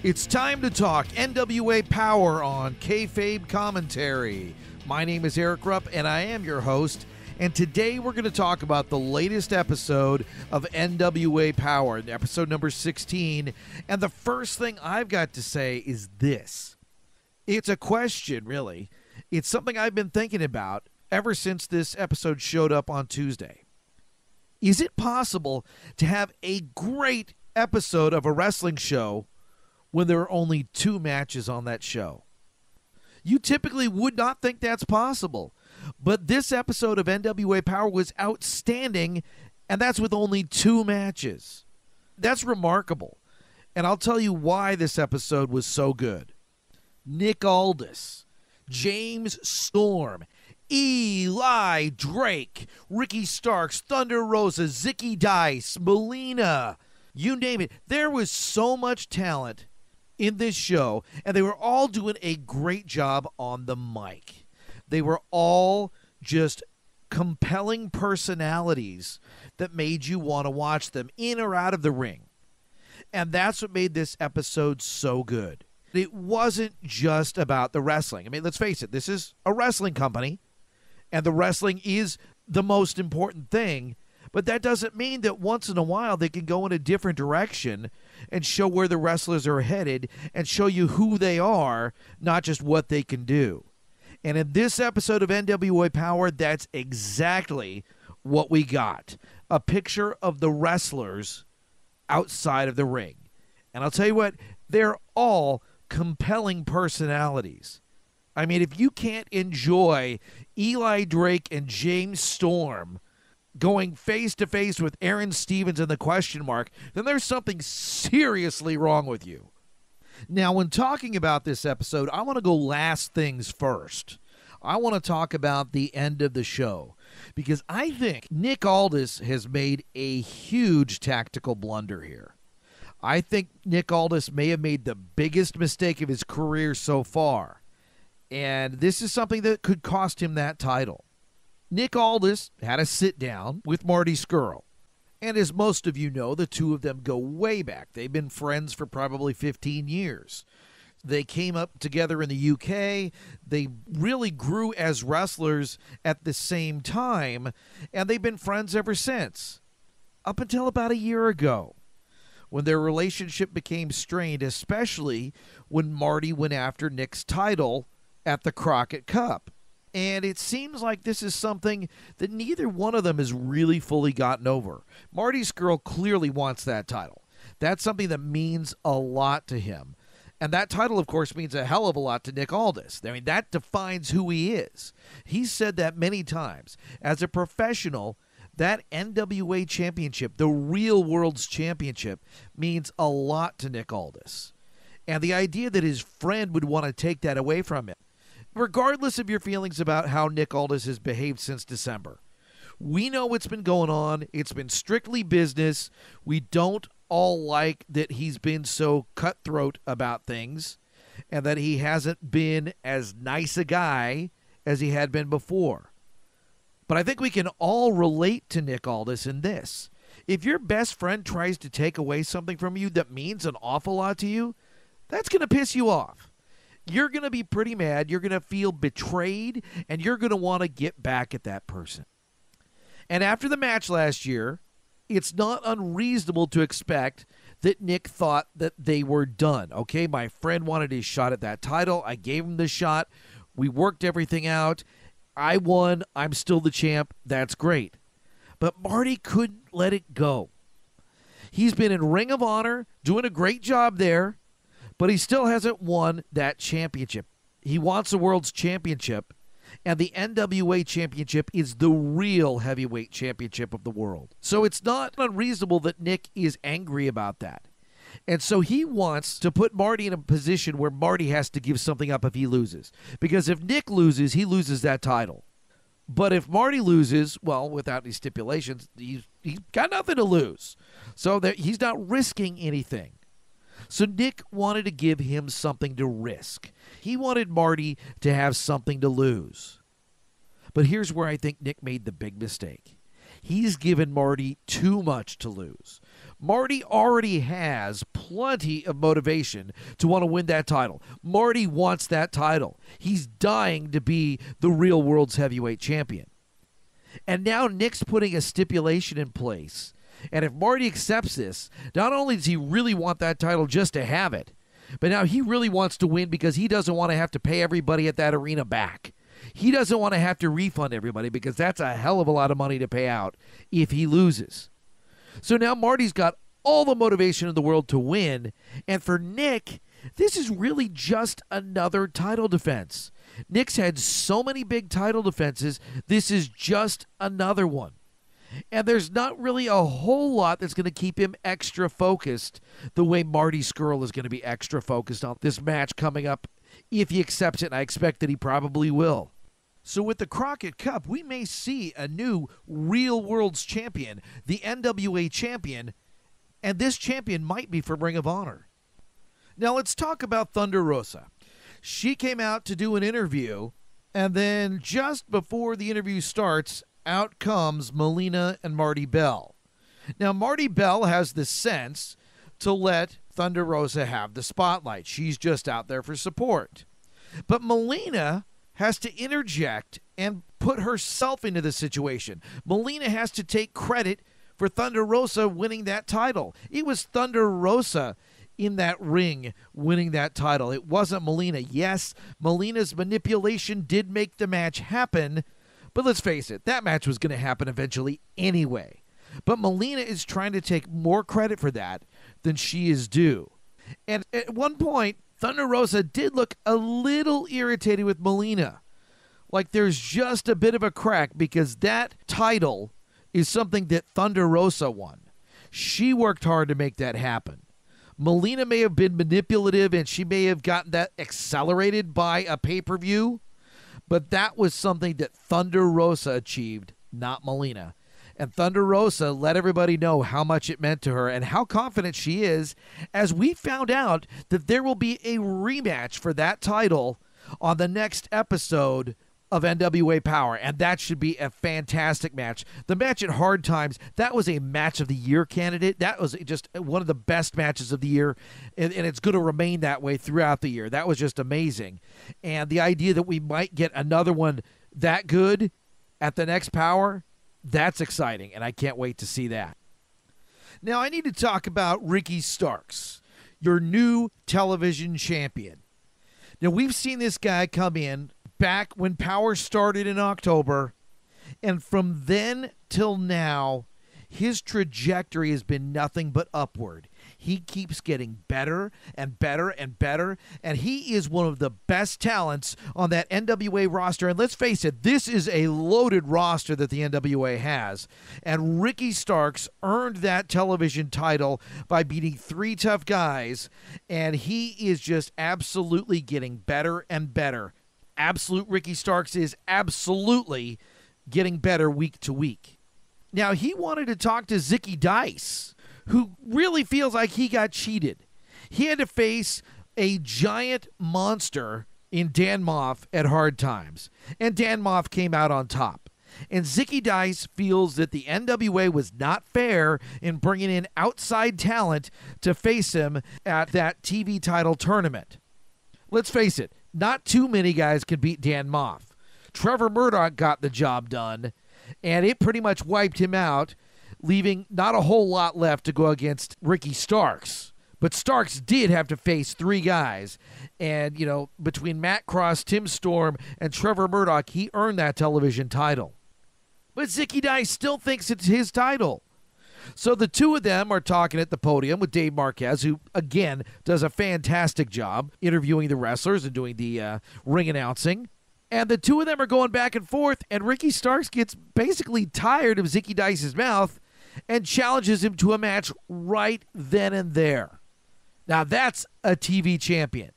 It's time to talk NWA Powerrr on Kayfabe Commentary. My name is Erik Rupp, and I am your host. And today we're going to talk about the latest episode of NWA Powerrr, episode number 16. And the first thing I've got to say is this. It's a question, really. It's something I've been thinking about ever since this episode showed up on Tuesday. Is it possible to have a great episode of a wrestling show when there are only 2 matches on that show? You typically would not think that's possible. But this episode of NWA Powerrr was outstanding, and that's with only 2 matches. That's remarkable. And I'll tell you why this episode was so good. Nick Aldis, James Storm, Eli Drake, Ricky Starks, Thunder Rosa, Zicky Dice, Melina, you name it. There was so much talent in this show, and they were all doing a great job on the mic. They were all just compelling personalities that made you want to watch them in or out of the ring. And that's what made this episode so good. It wasn't just about the wrestling. I mean, let's face it, this is a wrestling company, and the wrestling is the most important thing. But that doesn't mean that once in a while they can go in a different direction and show where the wrestlers are headed and show you who they are, not just what they can do. And in this episode of NWA Powerrr, that's exactly what we got. A picture of the wrestlers outside of the ring. And I'll tell you what, they're all compelling personalities. I mean, if you can't enjoy Eli Drake and James Storm going face-to-face with Aaron Stevens in the question mark, then there's something seriously wrong with you. Now, when talking about this episode, I want to go last things first. I want to talk about the end of the show, because I think Nick Aldis has made a huge tactical blunder here. I think Nick Aldis may have made the biggest mistake of his career so far, and this is something that could cost him that title. Nick Aldis had a sit-down with Marty Scurll. And as most of you know, the two of them go way back. They've been friends for probably 15 years. They came up together in the UK. They really grew as wrestlers at the same time, and they've been friends ever since. Up until about a year ago, when their relationship became strained, especially when Marty went after Nick's title at the Crockett Cup. And it seems like this is something that neither one of them has really fully gotten over. Marty Scurll clearly wants that title. That's something that means a lot to him. And that title, of course, means a hell of a lot to Nick Aldis. I mean, that defines who he is. He's said that many times. As a professional, that NWA championship, the real world's championship, means a lot to Nick Aldis. And the idea that his friend would want to take that away from him, regardless of your feelings about how Nick Aldis has behaved since December, we know what's been going on. It's been strictly business. We don't all like that he's been so cutthroat about things and that he hasn't been as nice a guy as he had been before. But I think we can all relate to Nick Aldis in this. If your best friend tries to take away something from you that means an awful lot to you, that's going to piss you off. You're going to be pretty mad, you're going to feel betrayed, and you're going to want to get back at that person. And after the match last year, it's not unreasonable to expect that Nick thought that they were done. Okay, my friend wanted his shot at that title. I gave him the shot. We worked everything out. I won. I'm still the champ. That's great. But Marty couldn't let it go. He's been in Ring of Honor, doing a great job there, but he still hasn't won that championship. He wants a world's championship, and the NWA championship is the real heavyweight championship of the world. So it's not unreasonable that Nick is angry about that. And so he wants to put Marty in a position where Marty has to give something up if he loses. Because if Nick loses, he loses that title. But if Marty loses, well, without any stipulations, he's got nothing to lose. So that he's not risking anything. So Nick wanted to give him something to risk. He wanted Marty to have something to lose. But here's where I think Nick made the big mistake. He's given Marty too much to lose. Marty already has plenty of motivation to want to win that title. Marty wants that title. He's dying to be the real world's heavyweight champion. And now Nick's putting a stipulation in place. And if Marty accepts this, not only does he really want that title just to have it, but now he really wants to win because he doesn't want to have to pay everybody at that arena back. He doesn't want to have to refund everybody because that's a hell of a lot of money to pay out if he loses. So now Marty's got all the motivation in the world to win. And for Nick, this is really just another title defense. Nick's had so many big title defenses. This is just another one. And there's not really a whole lot that's going to keep him extra focused the way Marty Scurll is going to be extra focused on this match coming up if he accepts it, and I expect that he probably will. So with the Crockett Cup, we may see a new real world's champion, the NWA champion, and this champion might be for Ring of Honor. Now let's talk about Thunder Rosa. She came out to do an interview, and then just before the interview starts, out comes Melina and Marty Bell. Now Marty Bell has the sense to let Thunder Rosa have the spotlight. She's just out there for support. But Melina has to interject and put herself into the situation. Melina has to take credit for Thunder Rosa winning that title. It was Thunder Rosa in that ring winning that title. It wasn't Melina. Yes, Melina's manipulation did make the match happen, but let's face it, that match was going to happen eventually anyway. But Melina is trying to take more credit for that than she is due. And at one point, Thunder Rosa did look a little irritated with Melina. Like there's just a bit of a crack because that title is something that Thunder Rosa won. She worked hard to make that happen. Melina may have been manipulative and she may have gotten that accelerated by a pay-per-view, but that was something that Thunder Rosa achieved, not Melina. And Thunder Rosa let everybody know how much it meant to her and how confident she is, as we found out that there will be a rematch for that title on the next episode of NWA Powerrr, and that should be a fantastic match. The match at Hard Times, that was a match of the year candidate. That was just one of the best matches of the year, and it's going to remain that way throughout the year. That was just amazing. And the idea that we might get another one that good at the next Powerrr, that's exciting, and I can't wait to see that. Now, I need to talk about Ricky Starks, your new television champion. Now, we've seen this guy come in back when Powerrr started in October, and from then till now, his trajectory has been nothing but upward. He keeps getting better and better and better, and he is one of the best talents on that NWA roster. And let's face it, this is a loaded roster that the NWA has. And Ricky Starks earned that television title by beating 3 tough guys, and he is just absolutely getting better and better. Absolute Ricky Starks is absolutely getting better week to week. Now, he wanted to talk to Zicky Dice, who really feels like he got cheated. He had to face a giant monster in Dan Moff at Hard Times, and Dan Moff came out on top. And Zicky Dice feels that the NWA was not fair in bringing in outside talent to face him at that TV title tournament. Let's face it, not too many guys can beat Dan Moff. Trevor Murdoch got the job done, and it pretty much wiped him out, leaving not a whole lot left to go against Ricky Starks. But Starks did have to face 3 guys, and, between Matt Cross, Tim Storm, and Trevor Murdoch, he earned that television title. But Zicky Dice still thinks it's his title. So the two of them are talking at the podium with Dave Marquez, who, again, does a fantastic job interviewing the wrestlers and doing the ring announcing. And the two of them are going back and forth, and Ricky Starks gets basically tired of Zicky Dice's mouth and challenges him to a match right then and there. Now, that's a TV champion.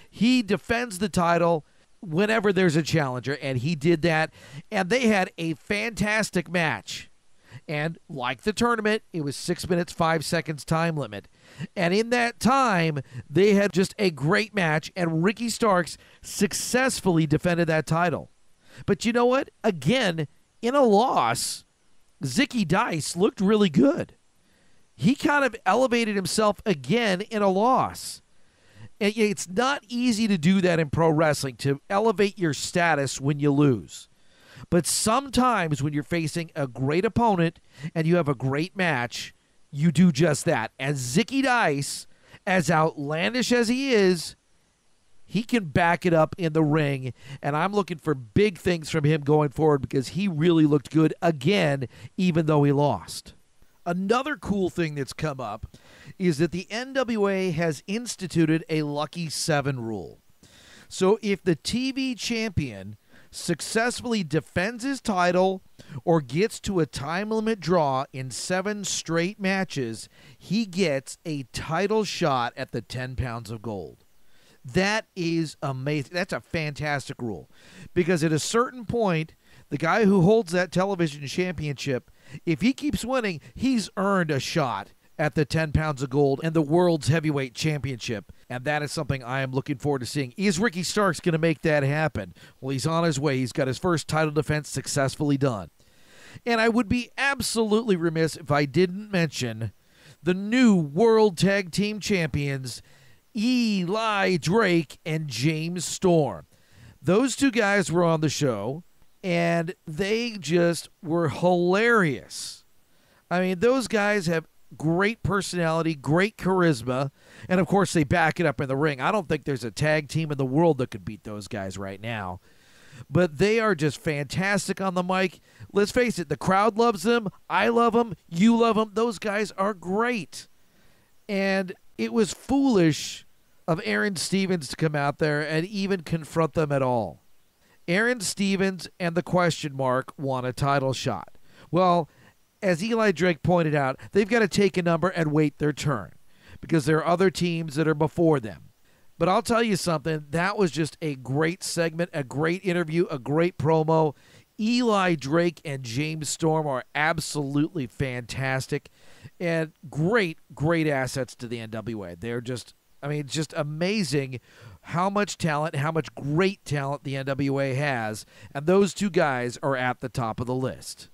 He defends the title whenever there's a challenger, and he did that, and they had a fantastic match. And like the tournament, it was 6 minutes, 5 seconds time limit. And in that time, they had just a great match, and Ricky Starks successfully defended that title. But you know what? Again, in a loss, Zicky Dice looked really good. he kind of elevated himself again in a loss. And it's not easy to do that in pro wrestling, to elevate your status when you lose. But sometimes when you're facing a great opponent and you have a great match, you do just that. And Zicky Dice, as outlandish as he is, he can back it up in the ring. And I'm looking for big things from him going forward because he really looked good again, even though he lost. Another cool thing that's come up is that the NWA has instituted a Lucky 7 rule. So if the TV champion successfully defends his title or gets to a time limit draw in 7 straight matches, he gets a title shot at the 10 pounds of gold. That is amazing. That's a fantastic rule because at a certain point, the guy who holds that television championship, if he keeps winning, he's earned a shot at the 10 pounds of gold and the world's heavyweight championship. And that is something I am looking forward to seeing. Is Ricky Starks going to make that happen? Well, he's on his way. He's got his first title defense successfully done. And I would be absolutely remiss if I didn't mention the new World Tag Team Champions, Eli Drake and James Storm. Those two guys were on the show, and they just were hilarious. I mean, those guys have great personality, great charisma, and of course they back it up in the ring. I don't think there's a tag team in the world that could beat those guys right now. But they are just fantastic on the mic. Let's face it, the crowd loves them. I love them. You love them. Those guys are great. And it was foolish of Aaron Stevens to come out there and even confront them at all. Aaron Stevens and the Question Mark won a title shot. Well, as Eli Drake pointed out, they've got to take a number and wait their turn because there are other teams that are before them. But I'll tell you something, that was just a great segment, a great interview, a great promo. Eli Drake and James Storm are absolutely fantastic and great, great assets to the NWA. They're just, I mean, it's just amazing how much talent, how much great talent the NWA has, and those two guys are at the top of the list.